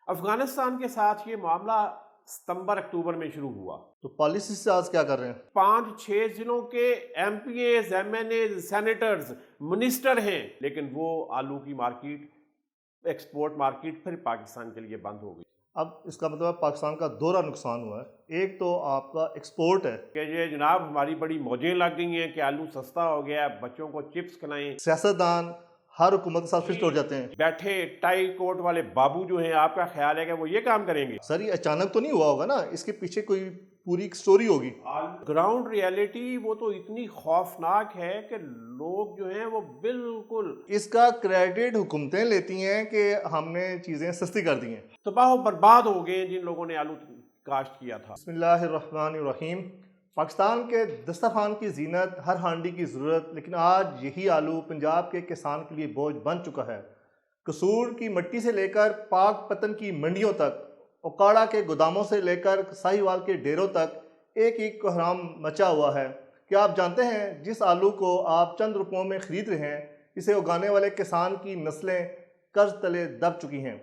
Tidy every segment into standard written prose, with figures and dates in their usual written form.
افغانستان کے ساتھ یہ معاملہ ستمبر اکتوبر میں شروع ہوا تو پالیسی سے آج کیا کر رہے ہیں؟ 5-6 ضلعوں کے M P As, M N As, senators, minister ہیں، لیکن وہ آلو کی مارکیٹ، ایکسپورٹ مارکیٹ پھر پاکستان کے لیے بند ہو گئی۔ اب اس کا مطلب پاکستان کا دوہرا نقصان ہوا ہے، ایک تو آپ کا ایکسپورٹ ہے کہ یہ جناب ہماری بڑی موجیں لگ گئی ہیں کہ آلو سستا ہو گیا ہے، بچوں کو چپس کھلائیں۔ سیاستدان ہر حکومت کے ساتھ فٹ ہو جاتے ہیں۔ بیٹھے ٹائی کوٹ والے بابو جو ہیں، آپ کا خیال ہے کہ وہ یہ کام کریں گے؟ سر یہ اچانک تو نہیں ہوا ہوگا نا، اس کے پیچھے کوئی پوری ایک سٹوری ہوگی۔ گراؤنڈ ریالٹی وہ تو اتنی خوفناک ہے کہ لوگ جو ہیں وہ بالکل اس کا کریڈٹ حکومتیں لیتی ہیں کہ ہم نے چیزیں سستی کر دی ہیں۔ تباہ و برباد ہو گئے جن لوگوں نے آلو کاشت کیا تھا۔ بسم اللہ الرحمن الرحیم۔ پاکستان کے دسترخوان کی زینت، ہر ہانڈی کی ضرورت، لیکن آج یہی آلو پنجاب کے کسان کے لیے بوجھ بن چکا ہے۔ قصور کی مٹی سے لے کر پاک پتن کی منڈیوں تک، اوکاڑا کے گوداموں سے لے کر ساہیوال کے ڈیروں تک ایک ایک کوہرام مچا ہوا ہے۔ کیا آپ جانتے ہیں جس آلو کو آپ چند روپوں میں خرید رہے ہیں، اسے اگانے والے کسان کی نسلیں قرض تلے دب چکی ہیں؟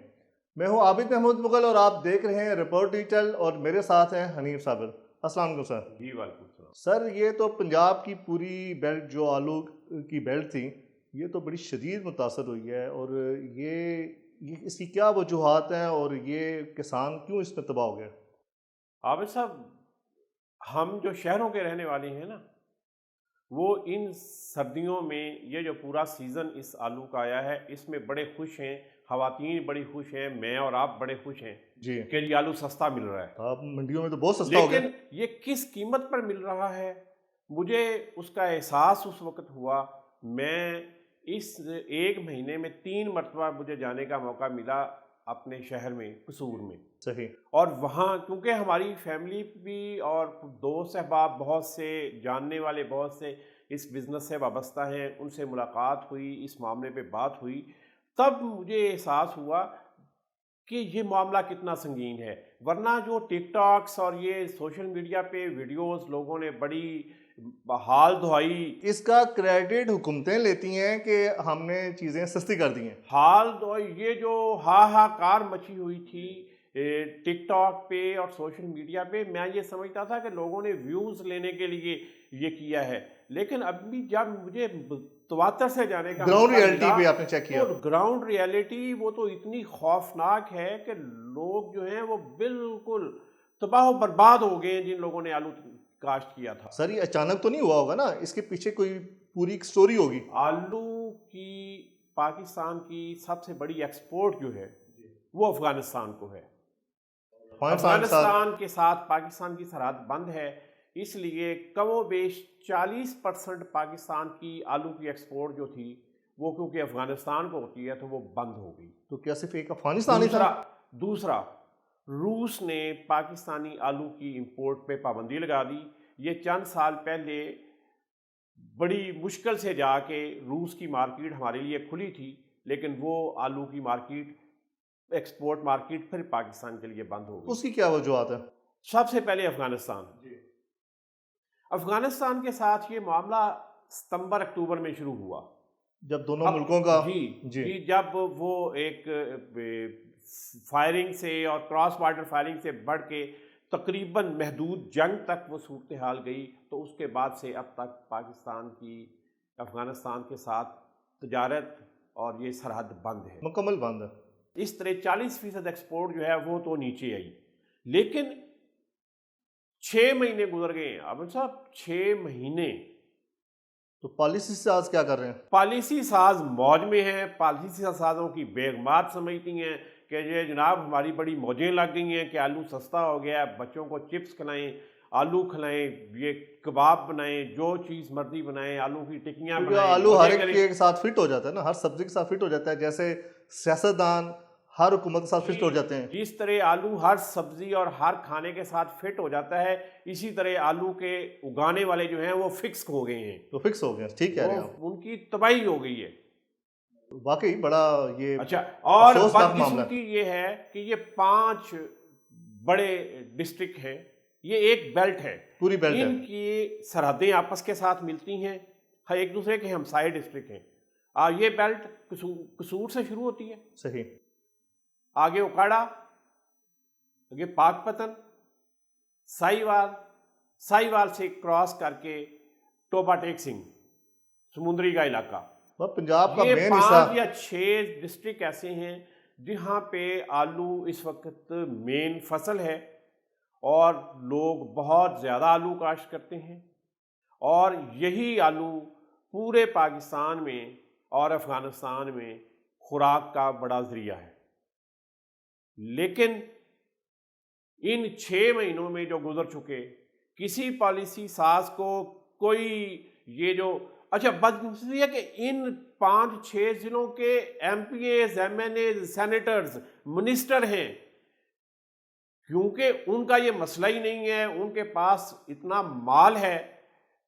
میں ہوں عابد محمود مغل اور آپ دیکھ رہے ہیں رپورٹ ڈیجیٹل، اور میرے ساتھ ہیں حنیف صابر۔ السلام علیکم سر۔ جی وعلیکم السلام۔ سر یہ تو پنجاب کی پوری بیلٹ جو آلو کی بیلٹ تھی، یہ تو بڑی شدید متاثر ہوئی ہے، اور یہ اس کی کیا وجوہات ہیں اور یہ کسان کیوں اس میں تباہ ہو گیا؟ عابد صاحب، ہم جو شہروں کے رہنے والے ہیں نا، وہ ان سردیوں میں یہ جو پورا سیزن اس آلو کا آیا ہے، اس میں بڑے خوش ہیں، خواتین بڑی خوش ہیں، میں اور آپ بڑے خوش ہیں جی کہ یہ آلو سستا مل رہا ہے۔ آپ منڈیوں میں تو بہت سستا ہو گیا۔ لیکن یہ کس قیمت پر مل رہا ہے، مجھے اس کا احساس اس وقت ہوا۔ میں اس 1 مہینے میں 3 مرتبہ مجھے جانے کا موقع ملا اپنے شہر میں، قصور میں، صحیح۔ اور وہاں کیونکہ ہماری فیملی بھی اور دوست احباب بہت سے، جاننے والے بہت سے اس بزنس سے وابستہ ہیں، ان سے ملاقات ہوئی، اس معاملے پہ بات ہوئی، تب مجھے احساس ہوا کہ یہ معاملہ کتنا سنگین ہے۔ ورنہ جو ٹک ٹاکس اور یہ سوشل میڈیا پہ ویڈیوز لوگوں نے بڑی حال دہائی، اس کا کریڈٹ حکومتیں لیتی ہیں کہ ہم نے چیزیں سستی کر دی ہیں۔ حال دہائی، یہ جو ہاہاکار مچی ہوئی تھی ٹک ٹاک پہ اور سوشل میڈیا پہ، میں یہ سمجھتا تھا کہ لوگوں نے ویوز لینے کے لیے یہ کیا ہے، لیکن اب بھی جب مجھے تواتر سے جانے کا گراؤنڈ موقع ریالٹی ملا پہ آپ نے چیک کیا؟ تو گراؤنڈ ریالٹی وہ تو اتنی خوفناک ہے کہ لوگ جو ہیں وہ بالکل تباہ و برباد ہو گئے جن لوگوں نے آلو کاشت کیا تھا۔ سر یہ اچانک تو نہیں ہوا ہوگا نا، اس کے پیچھے کوئی پوری ایک سٹوری ہوگی۔ آلو کی پاکستان کی سب سے بڑی ایکسپورٹ جو ہے وہ افغانستان کو ہے۔ افغانستان کے ساتھ پاکستان کی سرحد بند ہے، اس لیے کم و بیش 40% پاکستان کی آلو کی ایکسپورٹ جو تھی وہ کیونکہ افغانستان کو ہوتی ہے تو وہ بند ہو گئی۔ تو کیا صرف ایک افغانستان ہی تھا؟ دوسرا روس نے پاکستانی آلو کی امپورٹ پہ پابندی لگا دی۔ یہ چند سال پہلے بڑی مشکل سے جا کے روس کی مارکیٹ ہمارے لیے کھلی تھی، لیکن وہ آلو کی مارکیٹ، ایکسپورٹ مارکیٹ پھر پاکستان کے لیے بند ہو گئی۔ اس کی کیا وجوہات ہے؟ سب سے پہلے افغانستان کے ساتھ یہ معاملہ ستمبر اکتوبر میں شروع ہوا، جب دونوں ملکوں کا جی جب وہ ایک فائرنگ سے اور کراس بارڈر فائرنگ سے بڑھ کے تقریباً محدود جنگ تک وہ صورتحال گئی، تو اس کے بعد سے اب تک پاکستان کی افغانستان کے ساتھ تجارت اور یہ سرحد بند ہے، مکمل بند ہے۔ اس طرح 40% ایکسپورٹ جو ہے وہ تو نیچے آئی۔ لیکن 6 مہینے گزر گئے ہیں اب صاحب، 6 مہینے۔ تو پالیسی سے آج کیا کر رہے ہیں؟ پالیسی ساز موج میں ہیں، پالیسی سازوں کی بیگمات سمجھتی ہیں کہ یہ جناب ہماری بڑی موجیں لگ گئی ہیں کہ آلو سستا ہو گیا ہے، بچوں کو چپس کھلائیں، آلو کھلائیں، یہ کباب بنائیں، جو چیز مرضی بنائیں، آلو کی ٹکیاں بنائیں۔ آلو ہر ایک کے ساتھ فٹ ہو جاتا ہے نا، ہر سبزی کے ساتھ فٹ ہو جاتا ہے، جیسے سیاستدان ہر حکومت کے ساتھ فٹ ہو جاتے ہیں۔ جس طرح آلو ہر سبزی اور ہر کھانے کے ساتھ فٹ ہو جاتا ہے، اسی طرح آلو کے اگانے والے جو ہیں وہ فکس ہو گئے ہیں، تو فکس ہو گئے، ٹھیک کہہ رہے ہیں آپ۔ ان کی تباہی ہو گئی ہے۔ واقعی بڑا یہ اچھا، اور افسوسناک معاملہ بدقسمتی یہ ہے کہ یہ 5 بڑے ڈسٹرکٹ ہیں، یہ ایک بیلٹ ہے، پوری بیلٹ ہے۔ ان کی سرحدیں آپس کے ساتھ ملتی ہیں، ایک دوسرے کے ہمسائے ڈسٹرکٹ ہیں۔ یہ بیلٹ قصور سے شروع ہوتی ہے، صحیح۔ آگے اوکاڑا، یہ پاک پتن، سائیوال سے کراس کر کے ٹوپا ٹیک سنگھ سمندری کا علاقہ، وہ پنجاب کا یہ مین حصہ 5 یا 6 ڈسٹرکٹ ایسے ہیں جہاں پہ آلو اس وقت مین فصل ہے اور لوگ بہت زیادہ آلو کاشت کرتے ہیں، اور یہی آلو پورے پاکستان میں اور افغانستان میں خوراک کا بڑا ذریعہ ہے۔ لیکن ان 6 مہینوں میں جو گزر چکے، کسی پالیسی ساز کو کوئی یہ جو بدنصیبی ہے کہ ان 5-6 ضلعوں کے M P As, M N As, senators, minister ہیں، کیونکہ ان کا یہ مسئلہ ہی نہیں ہے، ان کے پاس اتنا مال ہے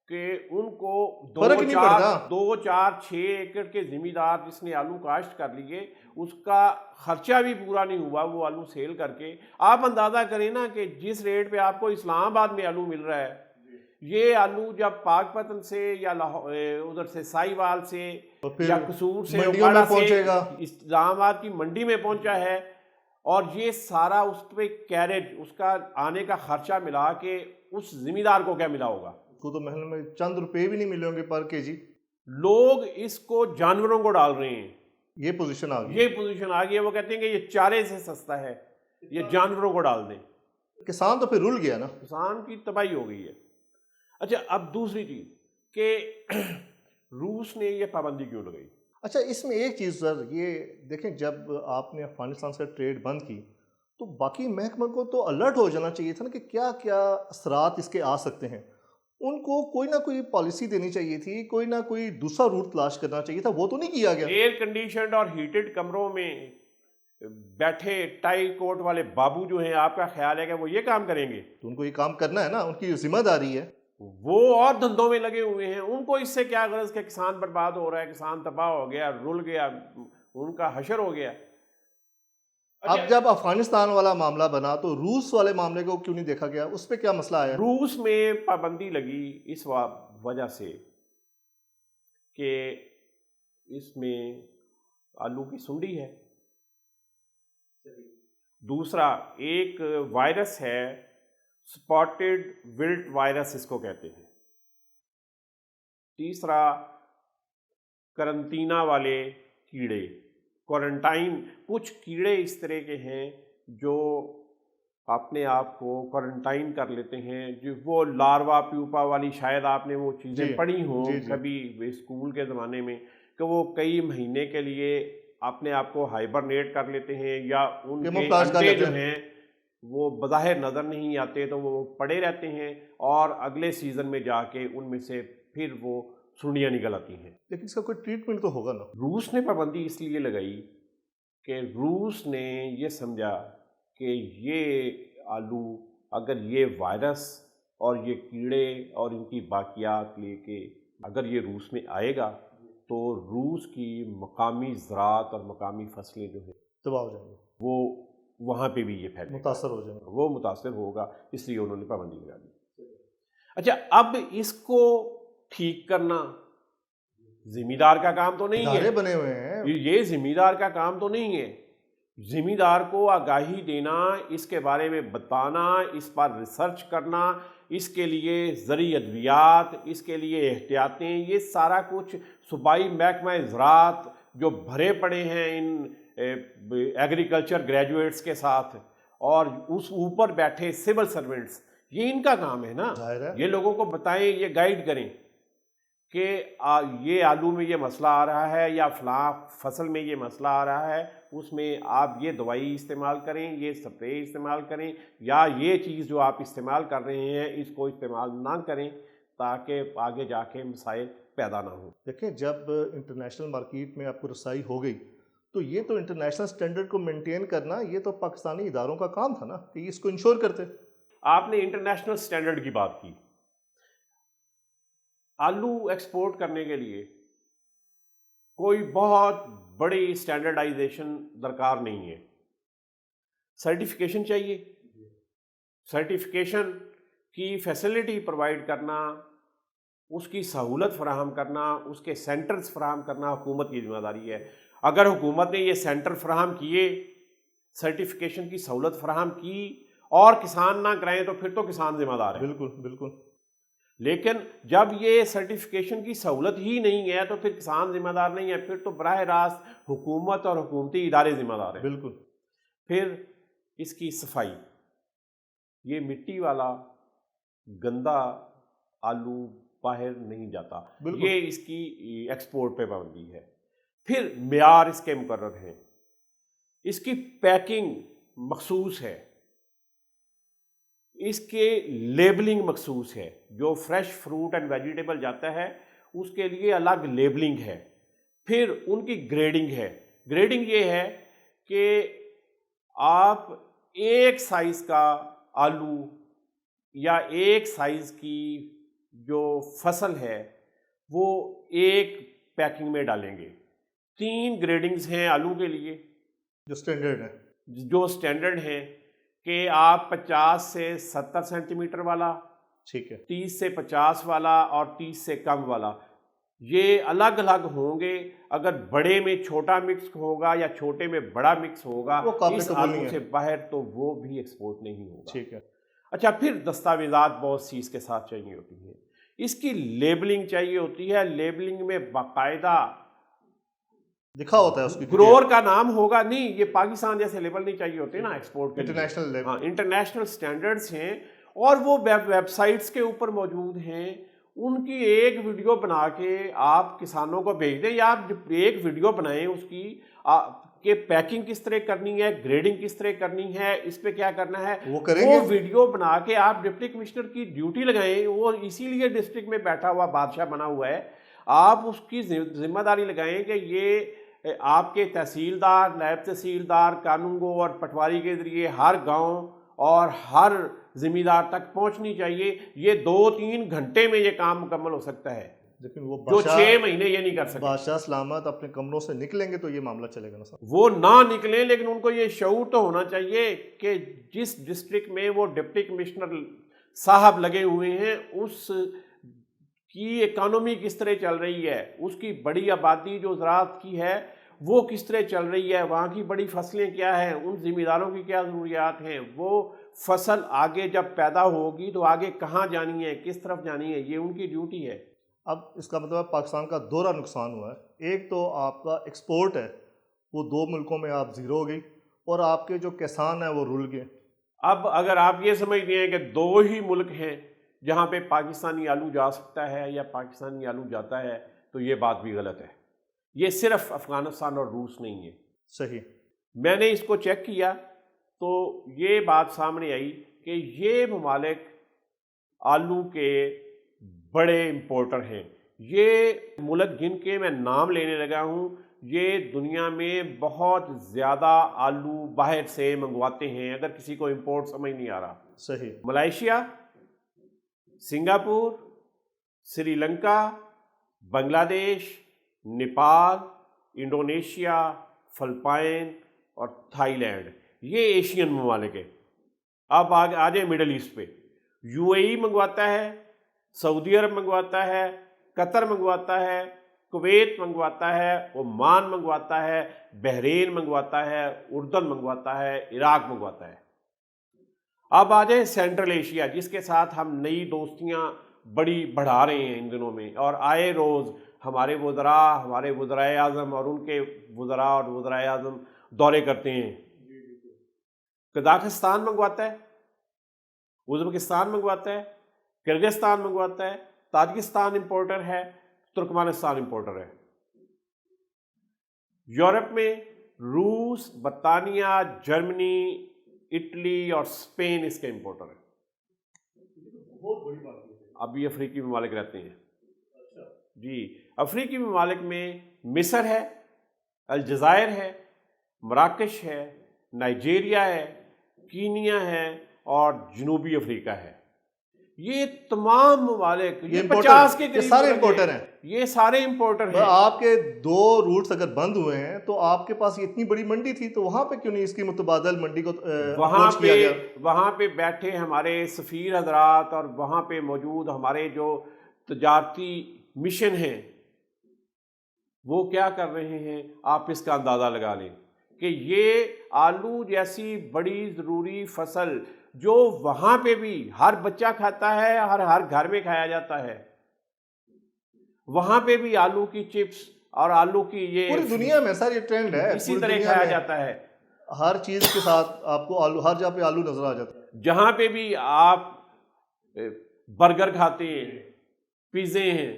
کہ ان کو 2-4-6 ایکڑ کے زمیندار جس نے آلو کاشت کر لیے، اس کا خرچہ بھی پورا نہیں ہوا وہ آلو سیل کر کے۔ آپ اندازہ کریں نا کہ جس ریٹ پہ آپ کو اسلام آباد میں آلو مل رہا ہے، یہ آلو جب پاک پتن سے یا ادھر سے سائیوال سے یا قصور سے پہنچے گا، اسلام آباد کی منڈی میں پہنچا ہے، اور یہ سارا اس پہ کیریج، اس کا آنے کا خرچہ ملا کے اس زمیندار کو کیا ملا ہوگا؟ تو محل میں چند روپے بھی نہیں ملے ہوں گے پر کے جی۔ لوگ اس کو جانوروں کو ڈال رہے ہیں، یہ پوزیشن آ گئی ہے، وہ کہتے ہیں کہ یہ چارے سے سستا ہے، یہ جانوروں کو ڈال دیں۔ کسان تو پھر رول گیا نا، کسان کی تباہی ہو گئی ہے۔ اچھا، اب دوسری چیز کہ روس نے یہ پابندی کیوں لگائی؟ اچھا، اس میں ایک چیز سر یہ دیکھیں، جب آپ نے افغانستان سے ٹریڈ بند کی تو باقی محکمہ کو تو الرٹ ہو جانا چاہیے تھا نا کہ کیا کیا اثرات اس کے آ سکتے ہیں، ان کو کوئی نہ کوئی پالیسی دینی چاہیے تھی، کوئی نہ کوئی دوسرا روٹ تلاش کرنا چاہیے تھا، وہ تو نہیں کیا گیا۔ ایئر کنڈیشنڈ اور ہیٹڈ کمروں میں بیٹھے ٹائی کوٹ والے بابو جو ہیں، آپ کا خیال ہے کہ وہ یہ کام کریں گے؟ تو ان کو یہ کام کرنا ہے نا، ان کی ذمہ داری ہے۔ وہ اور دھندوں میں لگے ہوئے ہیں، ان کو اس سے کیا غرض کہ کسان برباد ہو رہا ہے، کسان تباہ ہو گیا، رل گیا، ان کا حشر ہو گیا۔ اب جب افغانستان والا معاملہ بنا تو روس والے معاملے کو کیوں نہیں دیکھا گیا؟ اس پہ کیا مسئلہ آیا؟ روس میں پابندی لگی اس وجہ سے کہ اس میں آلو کی سنڈی ہے، دوسرا ایک وائرس ہے سپاٹڈ ولٹ وائرس اس کو کہتے ہیں، تیسرا کرنٹینا والے کیڑے، کوارنٹائن، کچھ کیڑے اس طرح کے ہیں جو اپنے آپ کو کوارنٹائن کر لیتے ہیں، جو وہ لاروا پیوپا والی، شاید آپ نے وہ چیزیں پڑھی ہوں کبھی اسکول کے زمانے میں، کہ وہ کئی مہینے کے لیے اپنے آپ کو ہائبرنیٹ کر لیتے ہیں، یا ان کے انڈے جو ہیں وہ بظاہر نظر نہیں آتے تو وہ پڑے رہتے ہیں، اور اگلے سیزن میں جا کے ان میں سے پھر وہ سنڈیاں نکل آتی ہیں۔ لیکن اس کا کوئی ٹریٹمنٹ تو ہوگا نا؟ روس نے پابندی اس لیے لگائی کہ روس نے یہ سمجھا کہ یہ آلو اگر یہ وائرس اور یہ کیڑے اور ان کی باقیات لے کے اگر یہ روس میں آئے گا تو روس کی مقامی زراعت اور مقامی فصلیں جو ہیں تباہ ہو جائیں گے، وہ وہاں پہ بھی یہ پھیلے، متاثر ہو جائیں گے، وہ متاثر ہوگا، اس لیے انہوں نے پابندی لگا دی۔ اچھا، اب اس کو ٹھیک کرنا زمیندار کا کام تو نہیں ہے، بنے ہوئے ہیں، یہ زمیندار کا کام تو نہیں ہے، زمیندار کو آگاہی دینا، اس کے بارے میں بتانا، اس پر ریسرچ کرنا، اس کے لیے زرعی ادویات، اس کے لیے احتیاطیں، یہ سارا کچھ صوبائی محکمہ زراعت جو بھرے پڑے ہیں ان ایگریکلچر گریجویٹس کے ساتھ، اور اس اوپر بیٹھے سول سرونٹس، یہ ان کا کام ہے نا، یہ لوگوں کو بتائیں، یہ گائیڈ کریں کہ یہ آلو میں یہ مسئلہ آ رہا ہے، یا فلاں فصل میں یہ مسئلہ آ رہا ہے، اس میں آپ یہ دوائی استعمال کریں، یہ سپرے استعمال کریں، یا یہ چیز جو آپ استعمال کر رہے ہیں اس کو استعمال نہ کریں، تاکہ آگے جا کے مسائل پیدا نہ ہوں۔ دیکھیں، جب انٹرنیشنل مارکیٹ میں آپ کو رسائی ہو گئی تو یہ تو انٹرنیشنل سٹینڈرڈ کو مینٹین کرنا، یہ تو پاکستانی اداروں کا کام تھا نا کہ اس کو انشور کرتے۔ آپ نے انٹرنیشنل سٹینڈرڈ کی بات کی، آلو ایکسپورٹ کرنے کے لیے کوئی بہت بڑی سٹینڈرڈائزیشن درکار نہیں ہے، سرٹیفیکیشن چاہیے، سرٹیفیکیشن کی فیسلٹی پرووائڈ کرنا، اس کی سہولت فراہم کرنا، اس کے سینٹرز فراہم کرنا حکومت کی ذمہ داری ہے۔ اگر حکومت نے یہ سینٹر فراہم کیے، سرٹیفیکیشن کی سہولت فراہم کی، اور کسان نہ کرائیں تو پھر تو کسان ذمہ دار ہے. بالکل بالکل. لیکن جب یہ سرٹیفکیشن کی سہولت ہی نہیں ہے تو پھر کسان ذمہ دار نہیں ہے, پھر تو براہ راست حکومت اور حکومتی ادارے ذمہ دار ہیں. بالکل. پھر اس کی صفائی, یہ مٹی والا گندا آلو باہر نہیں جاتا, یہ اس کی ایکسپورٹ پہ پابندی ہے. پھر معیار اس کے مقرر ہیں, اس کی پیکنگ مخصوص ہے, اس کے لیبلنگ مخصوص ہے. جو فریش فروٹ اینڈ ویجیٹیبل جاتا ہے اس کے لیے الگ لیبلنگ ہے. پھر ان کی گریڈنگ ہے. گریڈنگ یہ ہے کہ آپ ایک سائز کا آلو یا ایک سائز کی جو فصل ہے وہ ایک پیکنگ میں ڈالیں گے. 3 گریڈنگز ہیں آلو کے لیے جو سٹینڈرڈ ہیں کہ آپ 50 سے 70 سینٹی میٹر والا, ٹھیک ہے, 30 سے 50 والا اور 30 سے کم والا, یہ الگ الگ ہوں گے. اگر بڑے میں چھوٹا مکس ہوگا یا چھوٹے میں بڑا مکس ہوگا اس آلو سے باہر تو وہ بھی ایکسپورٹ نہیں ہوگا. ٹھیک ہے. اچھا, پھر دستاویزات بہت سی اس کے ساتھ چاہیے ہوتی ہیں. اس کی لیبلنگ چاہیے ہوتی ہے. لیبلنگ میں باقاعدہ لکھا ہوتا ہے اس کی گروور کا نام ہوگا. نہیں, یہ پاکستان جیسے لیبل نہیں چاہیے ہوتے نا ایکسپورٹ کے, انٹرنیشنل. ہاں, انٹرنیشنل سٹینڈرڈز ہیں اور وہ ویب سائٹس کے اوپر موجود ہیں. ان کی ایک ویڈیو بنا کے آپ کسانوں کو بھیج دیں, یا آپ ایک ویڈیو بنائیں اس کی کہ پیکنگ کس طرح کرنی ہے, گریڈنگ کس طرح کرنی ہے, اس پہ کیا کرنا ہے, وہ ویڈیو بنا کے آپ ڈپٹی کمشنر کی ڈیوٹی لگائیں. وہ اسی لیے ڈسٹرکٹ میں بیٹھا ہوا بادشاہ بنا ہوا ہے. آپ اس کی ذمہ داری لگائیں کہ یہ آپ کے تحصیلدار, نائب تحصیلدار, قانونگو اور پٹواری کے ذریعے ہر گاؤں اور ہر زمیندار تک پہنچنی چاہیے. یہ 2-3 گھنٹے میں یہ کام مکمل ہو سکتا ہے, لیکن وہ جو 6 مہینے یہ نہیں کر سکتے. بادشاہ سلامت اپنے کمروں سے نکلیں گے تو یہ معاملہ چلے گا نا صاحب. وہ نہ نکلیں, لیکن ان کو یہ شعور تو ہونا چاہیے کہ جس ڈسٹرکٹ میں وہ ڈپٹی کمشنر صاحب لگے ہوئے ہیں اس کی اکانومی کس طرح چل رہی ہے, اس کی بڑی آبادی جو زراعت کی ہے وہ کس طرح چل رہی ہے, وہاں کی بڑی فصلیں کیا ہیں, ان زمینداروں کی کیا ضروریات ہیں, وہ فصل آگے جب پیدا ہوگی تو آگے کہاں جانی ہے, کس طرف جانی ہے, یہ ان کی ڈیوٹی ہے. اب اس کا مطلب پاکستان کا دوہرا نقصان ہوا ہے. ایک تو آپ کا ایکسپورٹ ہے وہ 2 ملکوں میں آپ زیرو ہو گئی, اور آپ کے جو کسان ہیں وہ رول گئے. اب اگر آپ یہ سمجھتے ہیں کہ 2 ہی ملک ہیں جہاں پہ پاکستانی آلو جا سکتا ہے یا پاکستانی آلو جاتا ہے تو یہ بات بھی غلط ہے. یہ صرف افغانستان اور روس نہیں ہے. صحیح. میں نے اس کو چیک کیا تو یہ بات سامنے آئی کہ یہ ممالک آلو کے بڑے امپورٹر ہیں. یہ ملک جن کے میں نام لینے لگا ہوں یہ دنیا میں بہت زیادہ آلو باہر سے منگواتے ہیں, اگر کسی کو امپورٹ سمجھ نہیں آ رہا. صحیح. ملائیشیا, سنگاپور, سری لنکا, بنگلہ دیش, نیپال, انڈونیشیا, فلپائن اور تھائی لینڈ, یہ ایشین ممالک ہیں. اب آ جائیں مڈل ایسٹ پہ. UAE منگواتا ہے, سعودی عرب منگواتا ہے, قطر منگواتا ہے, کویت منگواتا ہے, عمان منگواتا ہے, بحرین منگواتا ہے, اردن منگواتا ہے, عراق منگواتا ہے. اب آ جائیں سینٹرل ایشیا جس کے ساتھ ہم نئی دوستیاں بڑی بڑھا رہے ہیں ان دنوں میں, اور آئے روز ہمارے وزرائے اعظم اور ان کے وزراء اور وزرائے اعظم دورے کرتے ہیں. قزاقستان منگواتا ہے, ازبکستان منگواتا ہے, کرغزستان منگواتا ہے, تاجکستان امپورٹر ہے, ترکمانستان امپورٹر ہے. یورپ میں روس, برطانیہ, جرمنی, اٹلی اور اسپین اس کے امپورٹر ہیں. ابھی افریقی ممالک رہتے ہیں. جی, افریقی ممالک میں مصر ہے, الجزائر ہے, مراکش ہے, نائجیریا ہے, کینیا ہے اور جنوبی افریقہ ہے. یہ تمام ممالک یہ 50 کے قریب سارے امپورٹر ہیں. یہ سارے امپورٹر ہیں. آپ کے 2 روٹس اگر بند ہوئے ہیں تو آپ کے پاس اتنی بڑی منڈی تھی تو وہاں پہ کیوں نہیں اس کی متبادل منڈی کو اپروچ کیا گیا؟ وہاں پہ بیٹھے ہمارے سفیر حضرات اور وہاں پہ موجود ہمارے جو تجارتی مشن ہیں وہ کیا کر رہے ہیں, آپ اس کا اندازہ لگا لیں کہ یہ آلو جیسی بڑی ضروری فصل جو وہاں پہ بھی ہر بچہ کھاتا ہے، ہر گھر میں کھایا جاتا ہے، وہاں پہ بھی آلو کی چپس اور آلو کی یہ پوری دنیا میں سر یہ ٹرینڈ ہے، اسی طرح کھایا جاتا ہے. ہر چیز کے ساتھ آپ کو آلو، ہر جگہ پہ آلو نظر آ جاتا ہے. جہاں پہ بھی آپ برگر کھاتے ہیں، پیزے ہیں،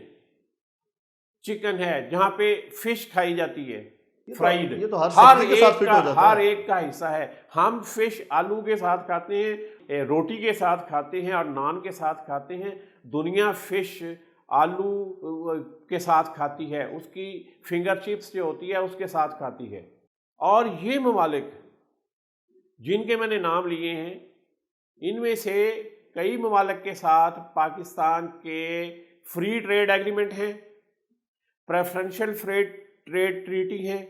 چکن ہے، جہاں پہ فش کھائی جاتی ہے فرائیڈ، یہ تو ہر سبزی کے ساتھ فٹ ہو جاتا ہے. ہر ایک کا حصہ ہے. ہم فش آلو کے ساتھ کھاتے ہیں، روٹی کے ساتھ کھاتے ہیں اور نان کے ساتھ کھاتے ہیں. دنیا فش آلو کے ساتھ کھاتی ہے، اس کی فنگر چپس جو ہوتی ہے اس کے ساتھ کھاتی ہے. اور یہ ممالک جن کے میں نے نام لیے ہیں، ان میں سے کئی ممالک کے ساتھ پاکستان کے فری ٹریڈ ایگریمنٹ ہیں، پریفرنشل ٹریڈ ٹریٹی ہیں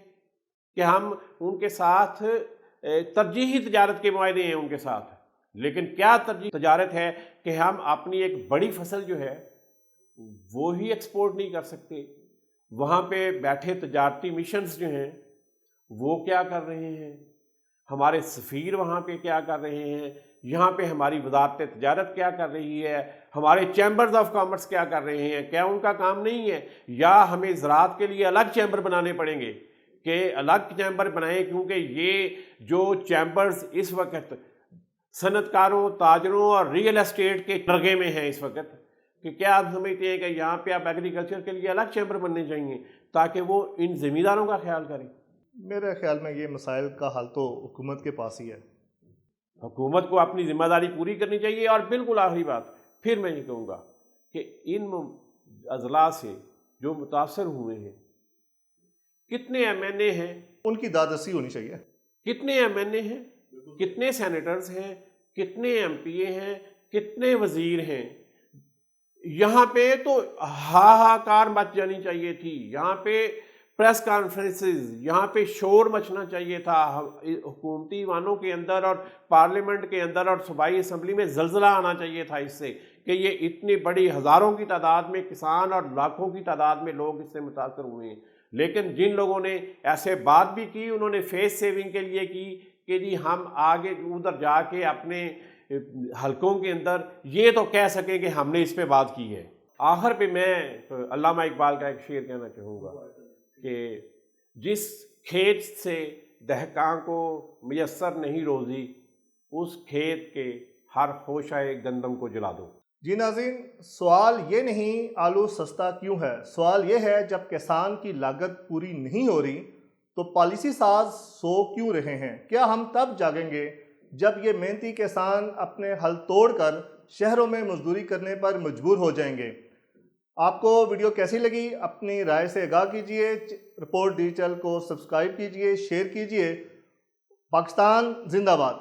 کہ ہم ان کے ساتھ ترجیحی تجارت کے معاہدے ہیں ان کے ساتھ. لیکن کیا ترجیحی تجارت ہے کہ ہم اپنی ایک بڑی فصل جو ہے وہی ایکسپورٹ نہیں کر سکتے. وہاں پہ بیٹھے تجارتی مشنز جو ہیں وہ کیا کر رہے ہیں، ہمارے سفیر وہاں پہ کیا کر رہے ہیں، یہاں پہ ہماری وزارت تجارت کیا کر رہی ہے، ہمارے چیمبرز آف کامرس کیا کر رہے ہیں. کیا ان کا کام نہیں ہے؟ یا ہمیں زراعت کے لیے الگ چیمبر بنانے پڑیں گے کہ الگ چیمبر بنائیں، کیونکہ یہ جو چیمبرز اس وقت صنعت کاروں، تاجروں اور ریئل اسٹیٹ کے درگے میں ہیں اس وقت، کہ کیا آپ سمجھتے ہیں کہ یہاں پہ آپ ایگریکلچر کے لیے الگ چیمبر بننے چاہیے تاکہ وہ ان زمینداروں کا خیال کریں؟ میرے خیال میں یہ مسائل کا حل تو حکومت کے پاس ہی ہے. حکومت کو اپنی ذمہ داری پوری کرنی چاہیے. اور بالکل آخری بات پھر میں یہ کہوں گا کہ ان اضلاع سے جو متاثر ہوئے ہیں، کتنے ایم این اے ہیں، ان کی دادرسی ہونی چاہیے. کتنے ایم این اے ہیں، کتنے سینیٹرز ہیں، کتنے ایم پی اے ہیں، کتنے وزیر ہیں. یہاں پہ تو ہاہاکار مچ جانی چاہیے تھی. یہاں پہ پریس کانفرنسز، یہاں پہ شور مچنا چاہیے تھا. حکومتی ایوانوں کے اندر اور پارلیمنٹ کے اندر اور صوبائی اسمبلی میں زلزلہ آنا چاہیے تھا اس سے کہ یہ اتنی بڑی ہزاروں کی تعداد میں کسان اور لاکھوں کی تعداد میں لوگ اس سے متاثر ہوئے ہیں. لیکن جن لوگوں نے ایسے بات بھی کی، انہوں نے فیس سیونگ کے لیے کی کہ جی ہم آگے ادھر جا کے اپنے حلقوں کے اندر یہ تو کہہ سکیں کہ ہم نے اس پہ بات کی ہے. آخر پہ میں علامہ اقبال کا ایک شعر کہنا چاہوں گا کہ جس کھیت سے دہقاں کو میسر نہیں روزی، اس کھیت کے ہر خوشہ گندم کو جلا دو. جی ناظرین، سوال یہ نہیں آلو سستا کیوں ہے، سوال یہ ہے جب کسان کی لاگت پوری نہیں ہو رہی تو پالیسی ساز سو کیوں رہے ہیں. کیا ہم تب جاگیں گے جب یہ محنتی کسان اپنے ہل توڑ کر شہروں میں مزدوری کرنے پر مجبور ہو جائیں گے؟ آپ کو ویڈیو کیسی لگی اپنی رائے سے آگاہ کیجئے. رپورٹ ڈیجیٹل کو سبسکرائب کیجئے، شیئر کیجئے. پاکستان زندہ باد.